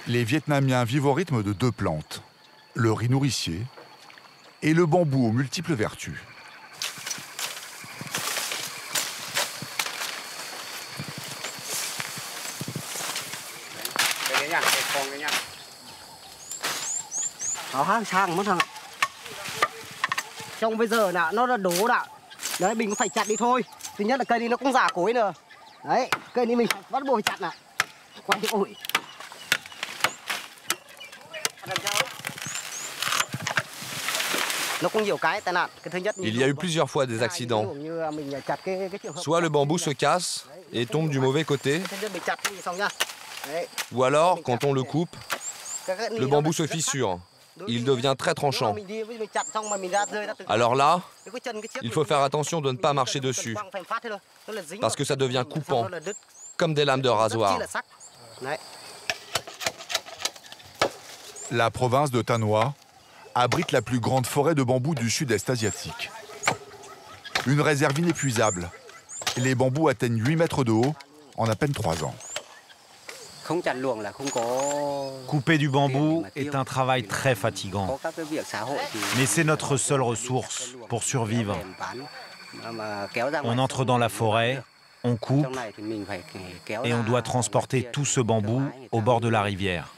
Les Vietnamiens vivent au rythme de 2 plantes, le riz nourricier et le bambou aux multiples vertus. Trông bây giờ là nó đổ đã. Đấy, mình cũng phải chặt đi thôi. Thứ nhất là cây này nó cũng già cối nữa. Đấy, cây này mình bắt buộc phải chặt nè. Quay ổi. Nó cũng nhiều cái tai nạn. Cái thứ nhất, Il y a eu plusieurs fois des accidents. Soit le bambou se casse et tombe du mauvais côté, ou alors, quand on le coupe, le bambou se fissure. Il devient très tranchant. Alors là, il faut faire attention de ne pas marcher dessus, parce que ça devient coupant, comme des lames de rasoir. La province de Thanh Hóa abrite la plus grande forêt de bambou du sud-est asiatique. Une réserve inépuisable. Les bambous atteignent 8 mètres de haut en à peine 3 ans. Couper du bambou est un travail très fatigant. Mais c'est notre seule ressource pour survivre. On entre dans la forêt, on coupe et on doit transporter tout ce bambou au bord de la rivière.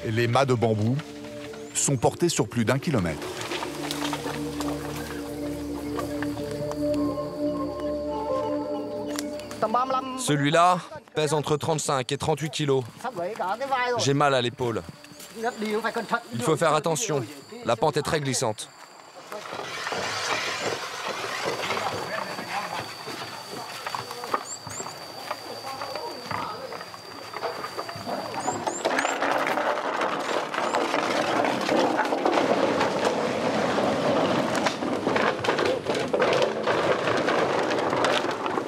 Les mâts de bambou sont portés sur plus d'1 kilomètre. Celui-là pèse entre 35 et 38 kilos. J'ai mal à l'épaule. Il faut faire attention. La pente est très glissante.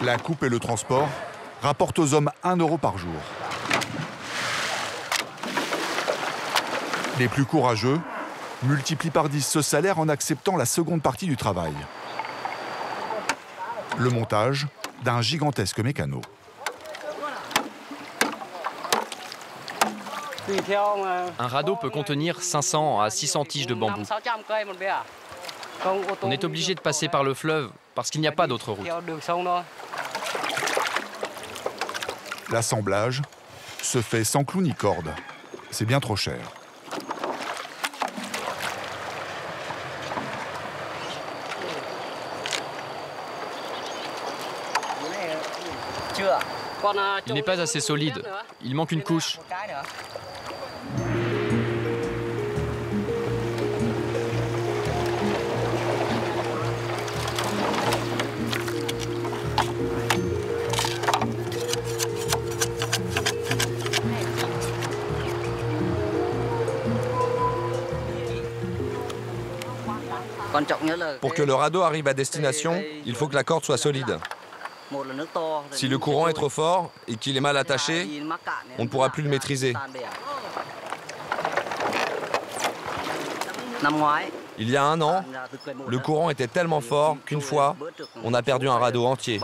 La coupe et le transport rapportent aux hommes 1 euro par jour. Les plus courageux multiplient par 10 ce salaire en acceptant la seconde partie du travail. Le montage d'un gigantesque mécano. Un radeau peut contenir 500 à 600 tiges de bambou. On est obligé de passer par le fleuve parce qu'il n'y a pas d'autre route. L'assemblage se fait sans clou ni corde. C'est bien trop cher. Il n'est pas assez solide. Il manque une couche. Pour que le radeau arrive à destination, il faut que la corde soit solide. Si le courant est trop fort et qu'il est mal attaché, on ne pourra plus le maîtriser. Il y a 1 an, le courant était tellement fort qu'une fois, on a perdu un radeau entier.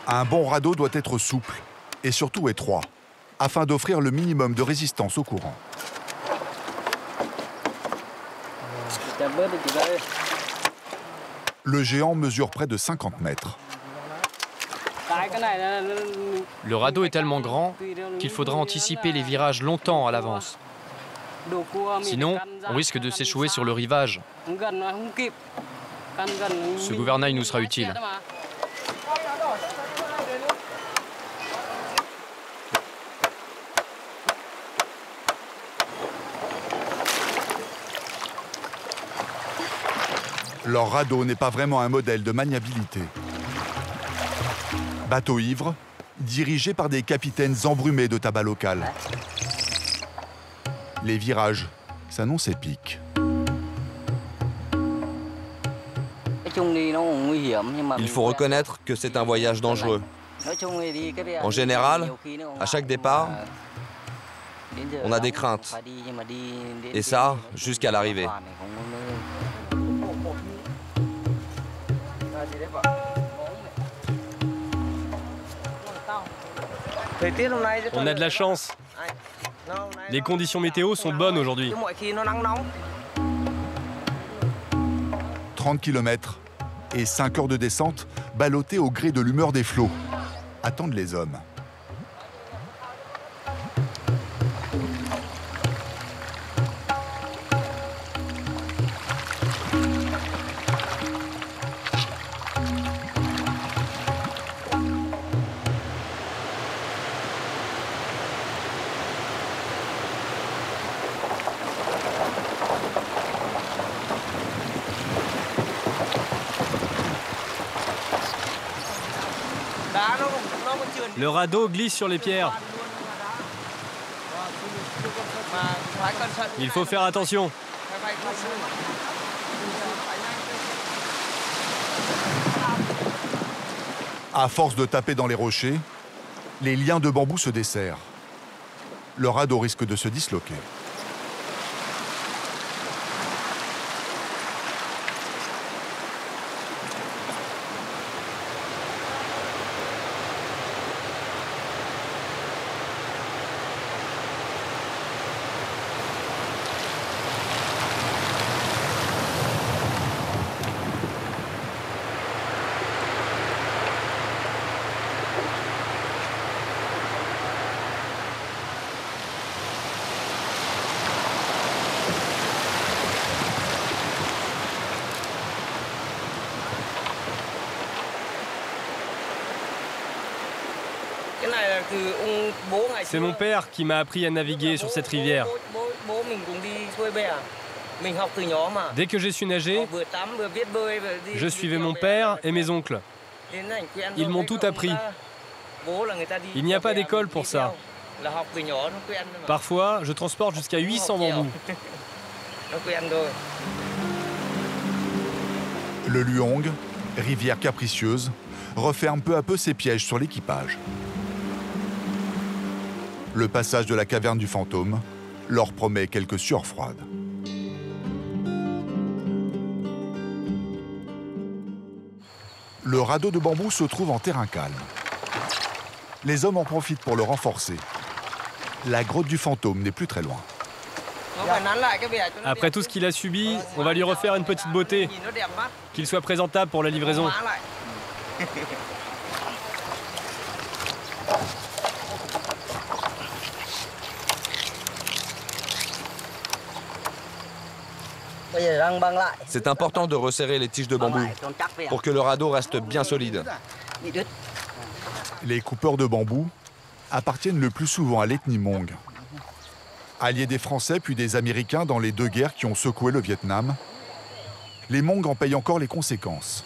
Un bon radeau doit être souple et surtout étroit, afin d'offrir le minimum de résistance au courant. Le géant mesure près de 50 mètres. Le radeau est tellement grand qu'il faudra anticiper les virages longtemps à l'avance. Sinon, on risque de s'échouer sur le rivage. Ce gouvernail nous sera utile. Leur radeau n'est pas vraiment un modèle de maniabilité. Bateau ivre, dirigé par des capitaines embrumés de tabac local. Les virages s'annoncent épiques. Il faut reconnaître que c'est un voyage dangereux. En général, à chaque départ, on a des craintes. Et ça, jusqu'à l'arrivée. On a de la chance. Les conditions météo sont bonnes aujourd'hui. 30 km et 5 heures de descente, ballottés au gré de l'humeur des flots. Attendent les hommes. Le radeau glisse sur les pierres. Il faut faire attention. À force de taper dans les rochers, les liens de bambou se desserrent. Le radeau risque de se disloquer. C'est mon père qui m'a appris à naviguer sur cette rivière. Dès que j'ai su nager, je suivais mon père et mes oncles. Ils m'ont tout appris. Il n'y a pas d'école pour ça. Parfois, je transporte jusqu'à 800 bambous. Le Luong, rivière capricieuse, referme peu à peu ses pièges sur l'équipage. Le passage de la caverne du fantôme leur promet quelques sueurs froides. Le radeau de bambou se trouve en terrain calme. Les hommes en profitent pour le renforcer. La grotte du fantôme n'est plus très loin. Après tout ce qu'il a subi, on va lui refaire une petite beauté. Qu'il soit présentable pour la livraison. C'est important de resserrer les tiges de bambou pour que le radeau reste bien solide. Les coupeurs de bambou appartiennent le plus souvent à l'ethnie Hmong. Alliés des Français puis des Américains dans les deux guerres qui ont secoué le Vietnam, les Hmong en payent encore les conséquences.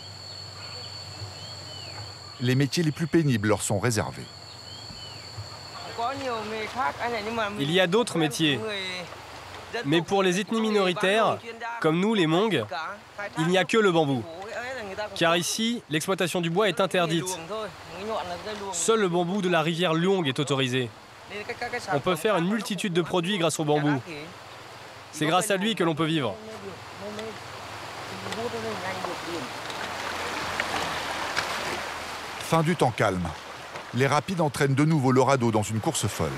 Les métiers les plus pénibles leur sont réservés. Il y a d'autres métiers. Mais pour les ethnies minoritaires, comme nous les Hmong, il n'y a que le bambou. Car ici, l'exploitation du bois est interdite. Seul le bambou de la rivière Luong est autorisé. On peut faire une multitude de produits grâce au bambou. C'est grâce à lui que l'on peut vivre. Fin du temps calme. Les rapides entraînent de nouveau le radeau dans une course folle.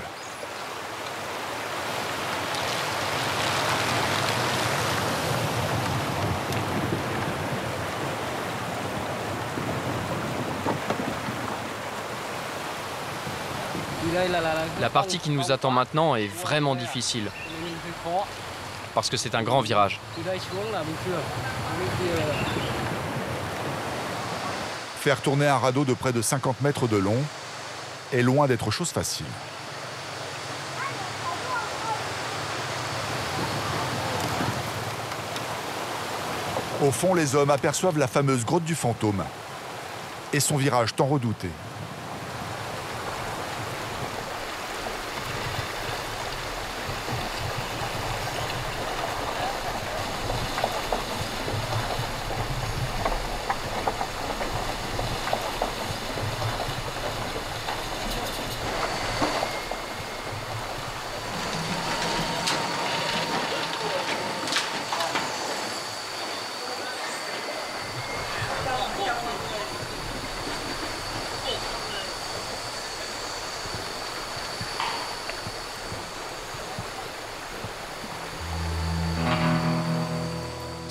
La partie qui nous attend maintenant est vraiment difficile. Parce que c'est un grand virage. Faire tourner un radeau de près de 50 mètres de long est loin d'être chose facile. Au fond, les hommes aperçoivent la fameuse grotte du fantôme et son virage tant redouté.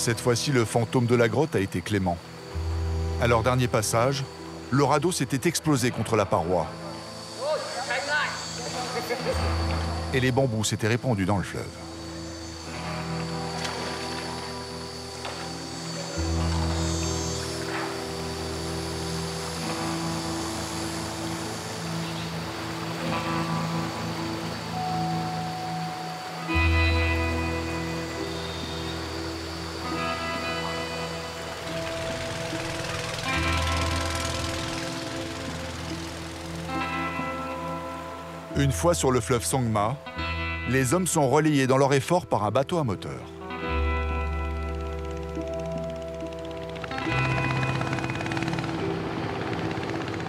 Cette fois-ci, le fantôme de la grotte a été clément. À leur dernier passage, le radeau s'était explosé contre la paroi. Et les bambous s'étaient répandus dans le fleuve. Une fois sur le fleuve Sangma, les hommes sont relayés dans leur effort par un bateau à moteur.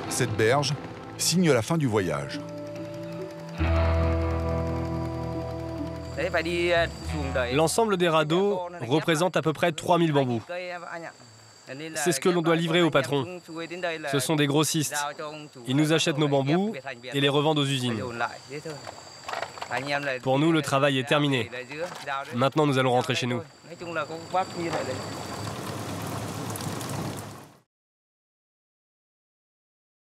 Cette berge signe la fin du voyage. L'ensemble des radeaux représente à peu près 3000 bambous. C'est ce que l'on doit livrer au patron. Ce sont des grossistes. Ils nous achètent nos bambous et les revendent aux usines. Pour nous, le travail est terminé. Maintenant, nous allons rentrer chez nous.